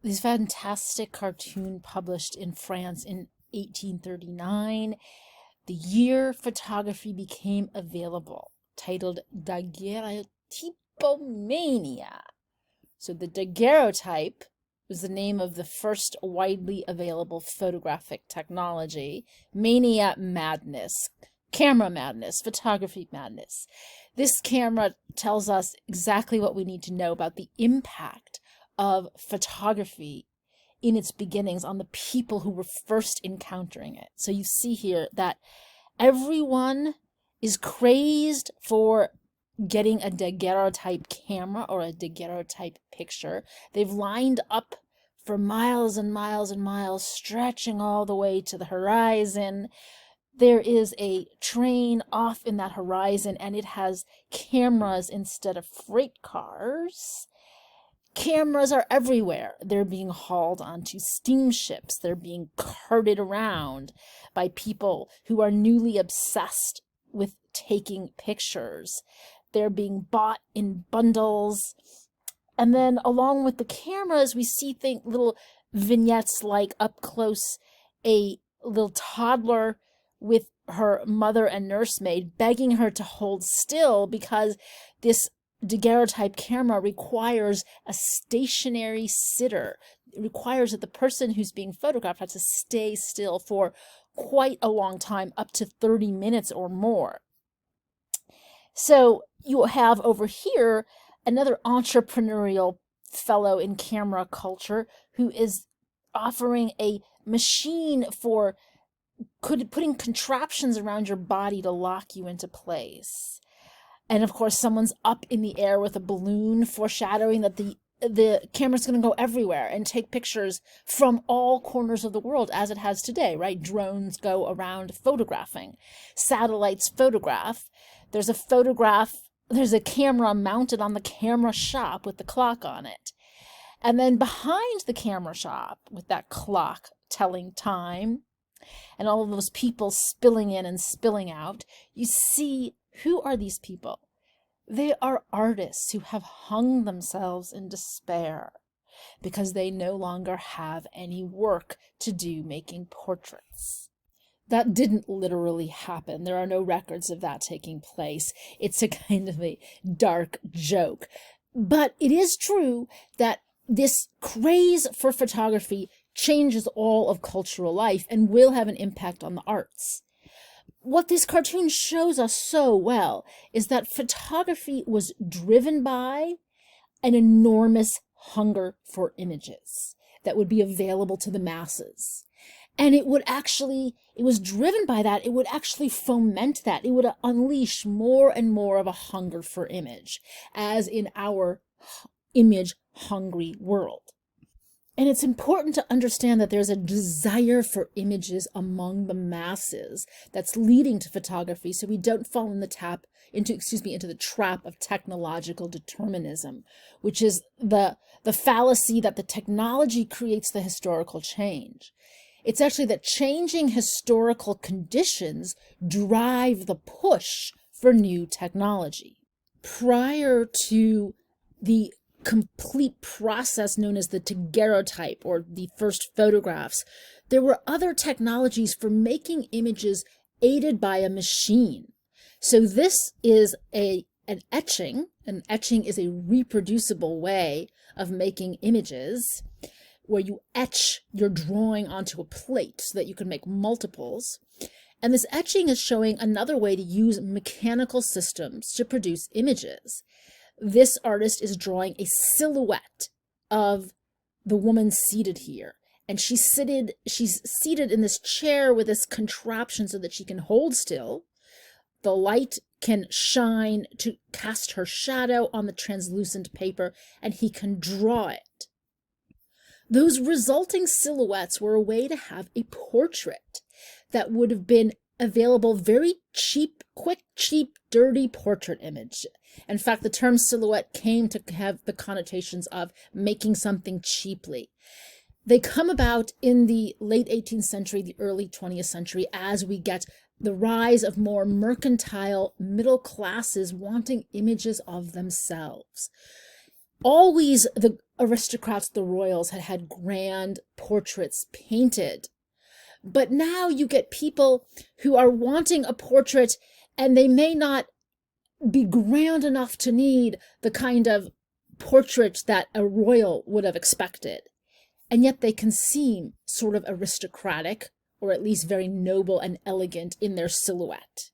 this fantastic cartoon published in France in 1839, the year photography became available, titled Daguerreotypomania. So the daguerreotype was the name of the first widely available photographic technology. Mania, madness, camera madness, photography madness. This camera tells us exactly what we need to know about the impact of photography in its beginnings on the people who were first encountering it. So you see here that everyone is crazed for getting a daguerreotype camera or a daguerreotype picture. They've lined up for miles and miles and miles, stretching all the way to the horizon. There is a train off in that horizon, and it has cameras instead of freight cars. Cameras are everywhere. They're being hauled onto steamships. They're being carted around by people who are newly obsessed with taking pictures. They're being bought in bundles. And then along with the cameras, we see little vignettes like up close a little toddler with her mother and nursemaid begging her to hold still because this daguerreotype camera requires a stationary sitter. It requires that the person who's being photographed has to stay still for quite a long time, up to 30 minutes or more. So you have over here another entrepreneurial fellow in camera culture who is offering a machine for putting contraptions around your body to lock you into place. And of course, someone's up in the air with a balloon, foreshadowing that the camera's going to go everywhere and take pictures from all corners of the world, as it has today, right? Drones go around photographing. Satellites photograph. There's a camera mounted on the camera shop with the clock on it. And then behind the camera shop, with that clock telling time, and all of those people spilling in and spilling out, you see, who are these people? They are artists who have hung themselves in despair because they no longer have any work to do making portraits. That didn't literally happen. There are no records of that taking place. It's a kind of a dark joke. But it is true that this craze for photography changes all of cultural life and will have an impact on the arts. What this cartoon shows us so well is that photography was driven by an enormous hunger for images that would be available to the masses. And it was driven by that. It would actually foment that. It would unleash more and more of a hunger for image, as in our image-hungry world. And it's important to understand that there's a desire for images among the masses that's leading to photography, so we don't fall into the trap of technological determinism, which is the fallacy that the technology creates the historical change. It's actually that changing historical conditions drive the push for new technology. Prior to the complete process known as the daguerreotype, or the first photographs, there were other technologies for making images aided by a machine. So this is an etching. An etching is a reproducible way of making images where you etch your drawing onto a plate so that you can make multiples. And this etching is showing another way to use mechanical systems to produce images. This artist is drawing a silhouette of the woman seated here. And she's seated in this chair with this contraption so that she can hold still. The light can shine to cast her shadow on the translucent paper, and he can draw it. Those resulting silhouettes were a way to have a portrait that would have been available very cheap, quick, cheap, dirty portrait image. In fact, the term silhouette came to have the connotations of making something cheaply. They come about in the late 18th century, the early 20th century, as we get the rise of more mercantile middle classes wanting images of themselves. Always the aristocrats, the royals, had had grand portraits painted. But now you get people who are wanting a portrait, and they may not be grand enough to need the kind of portrait that a royal would have expected. And yet they can seem sort of aristocratic, or at least very noble and elegant in their silhouette.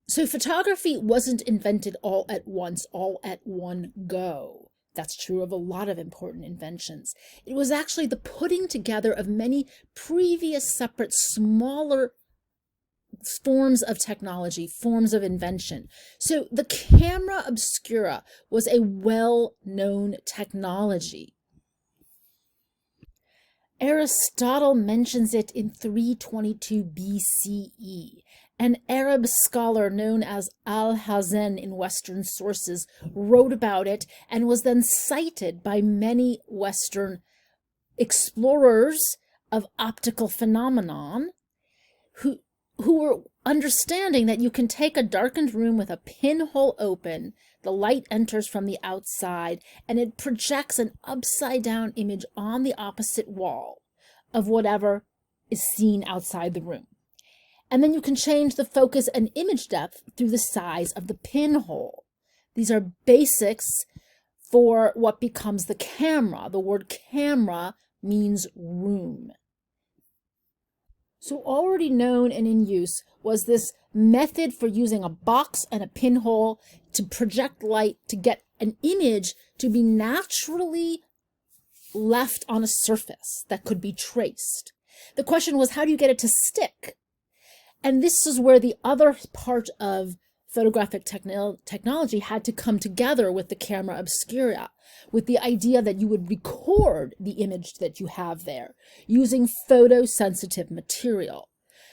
So photography wasn't invented all at once, all at one go. That's true of a lot of important inventions. It was actually the putting together of many previous separate, smaller forms of technology, forms of invention. So the camera obscura was a well-known technology. Aristotle mentions it in 322 BCE. An Arab scholar known as Al-Hazen in Western sources wrote about it and was then cited by many Western explorers of optical phenomenon who were understanding that you can take a darkened room with a pinhole open, the light enters from the outside, and it projects an upside-down image on the opposite wall of whatever is seen outside the room. And then you can change the focus and image depth through the size of the pinhole. These are basics for what becomes the camera. The word camera means room. So already known and in use was this method for using a box and a pinhole to project light to get an image to be naturally left on a surface that could be traced. The question was, how do you get it to stick? And this is where the other part of photographic technology had to come together with the camera obscura, with the idea that you would record the image that you have there using photosensitive material.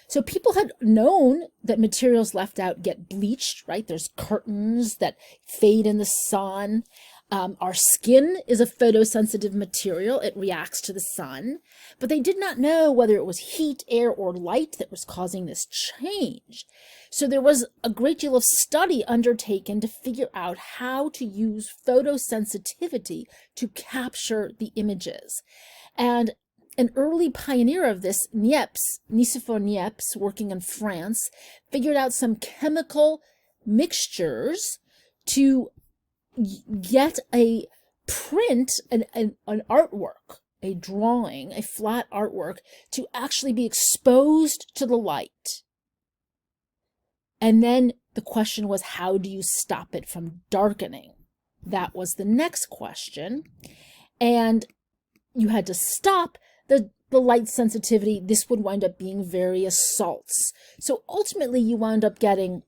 So people had known that materials left out get bleached, right? There's curtains that fade in the sun. Our skin is a photosensitive material. It reacts to the sun. But they did not know whether it was heat, air, or light that was causing this change. So there was a great deal of study undertaken to figure out how to use photosensitivity to capture the images. And an early pioneer of this, Nicéphore Niepce, working in France, figured out some chemical mixtures to get a print, an artwork, a drawing, a flat artwork, to actually be exposed to the light. And then the question was, how do you stop it from darkening? That was the next question. And you had to stop the light sensitivity. This would wind up being various salts. So ultimately you wound up getting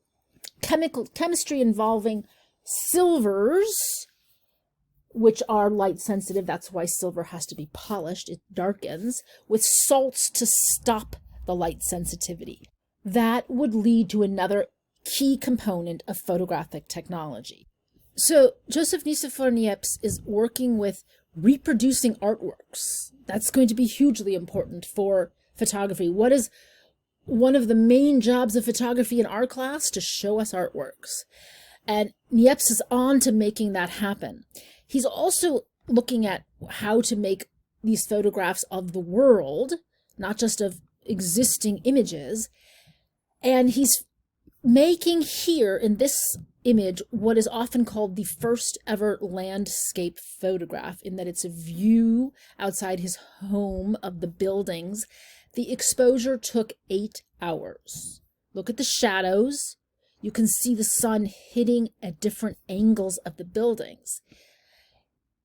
chemistry involving silvers, which are light sensitive. That's why silver has to be polished. It darkens, with salts to stop the light sensitivity. That would lead to another key component of photographic technology. So Joseph Nicéphore Niepce is working with reproducing artworks. That's going to be hugely important for photography. What is one of the main jobs of photography in our class? To show us artworks. And Niepce is on to making that happen. He's also looking at how to make these photographs of the world, not just of existing images. And he's making here in this image what is often called the first ever landscape photograph, in that it's a view outside his home of the buildings. The exposure took 8 hours. Look at the shadows. You can see the sun hitting at different angles of the buildings.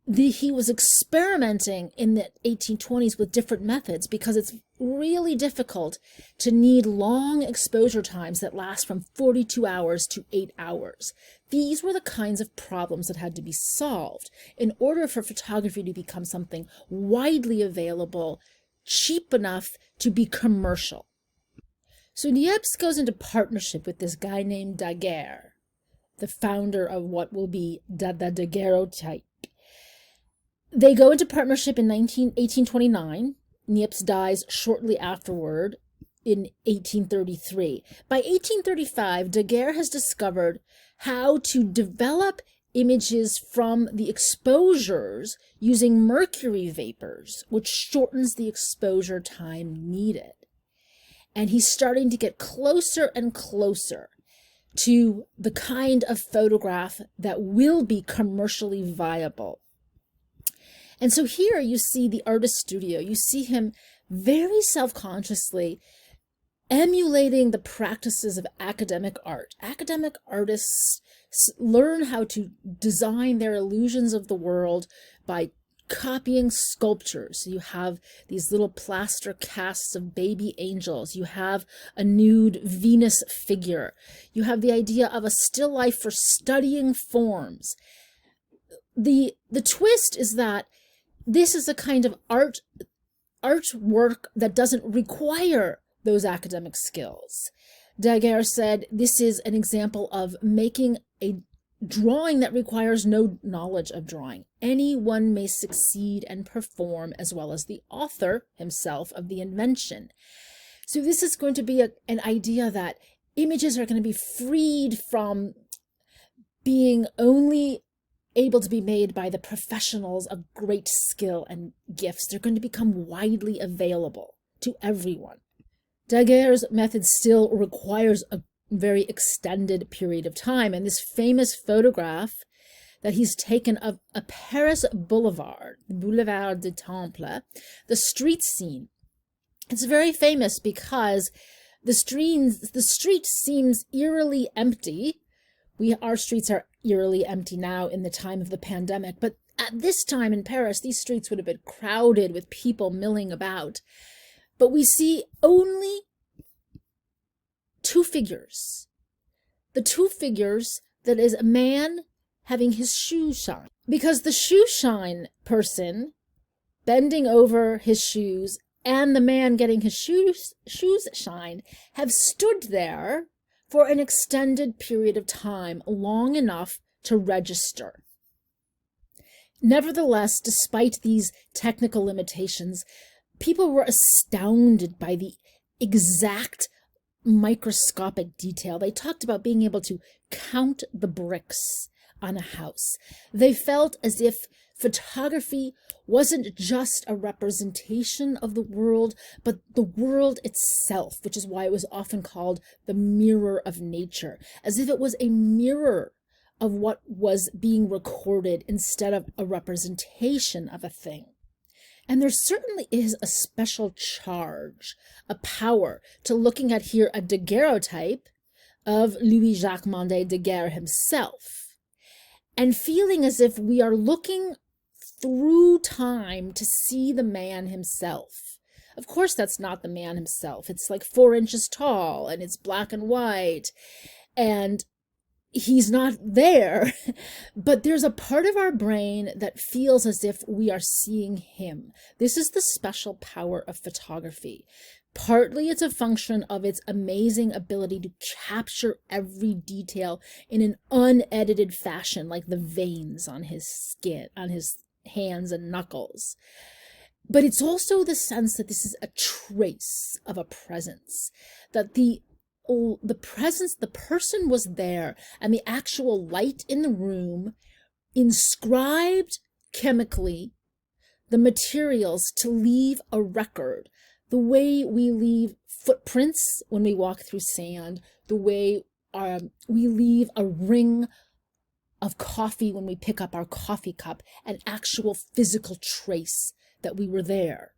He was experimenting in the 1820s with different methods because it's really difficult to need long exposure times that last from 42 hours to 8 hours. These were the kinds of problems that had to be solved in order for photography to become something widely available, cheap enough to be commercial. So Niepce goes into partnership with this guy named Daguerre, the founder of what will be the Daguerreotype. They go into partnership in 1829. Niepce dies shortly afterward in 1833. By 1835, Daguerre has discovered how to develop images from the exposures using mercury vapors, which shortens the exposure time needed. And he's starting to get closer and closer to the kind of photograph that will be commercially viable. And so here you see the artist studio. You see him very self-consciously emulating the practices of academic art. Academic artists learn how to design their illusions of the world by copying sculptures. You have these little plaster casts of baby angels. You have a nude Venus figure. You have the idea of a still life for studying forms. The twist is that this is a kind of artwork that doesn't require those academic skills. Daguerre said this is an example of making a drawing that requires no knowledge of drawing. Anyone may succeed and perform, as well as the author himself of the invention. So this is going to be an idea that images are going to be freed from being only able to be made by the professionals of great skill and gifts. They're going to become widely available to everyone. Daguerre's method still requires a very extended period of time, and this famous photograph that he's taken of a Paris boulevard, the Boulevard du Temple, the street scene. It's very famous because the street seems eerily empty. Our streets are eerily empty now in the time of the pandemic, but at this time in Paris, these streets would have been crowded with people milling about. But we see only two figures. The two figures that is a man having his shoes shine. Because the shoe shine person bending over his shoes and the man getting his shoes shined have stood there for an extended period of time, long enough to register. Nevertheless, despite these technical limitations, people were astounded by the exact microscopic detail. They talked about being able to count the bricks on a house. They felt as if photography wasn't just a representation of the world, but the world itself, which is why it was often called the mirror of nature, as if it was a mirror of what was being recorded instead of a representation of a thing. And there certainly is a special charge, a power, to looking at here a daguerreotype of Louis-Jacques Daguerre himself, and feeling as if we are looking through time to see the man himself. Of course, that's not the man himself. It's like 4 inches tall, and it's black and white, and he's not there, but there's a part of our brain that feels as if we are seeing him. This is the special power of photography. Partly it's a function of its amazing ability to capture every detail in an unedited fashion, like the veins on his skin, on his hands and knuckles. But it's also the sense that this is a trace of a presence, that the presence, the person was there, and the actual light in the room inscribed chemically the materials to leave a record, the way we leave footprints when we walk through sand, the way we leave a ring of coffee when we pick up our coffee cup, an actual physical trace that we were there.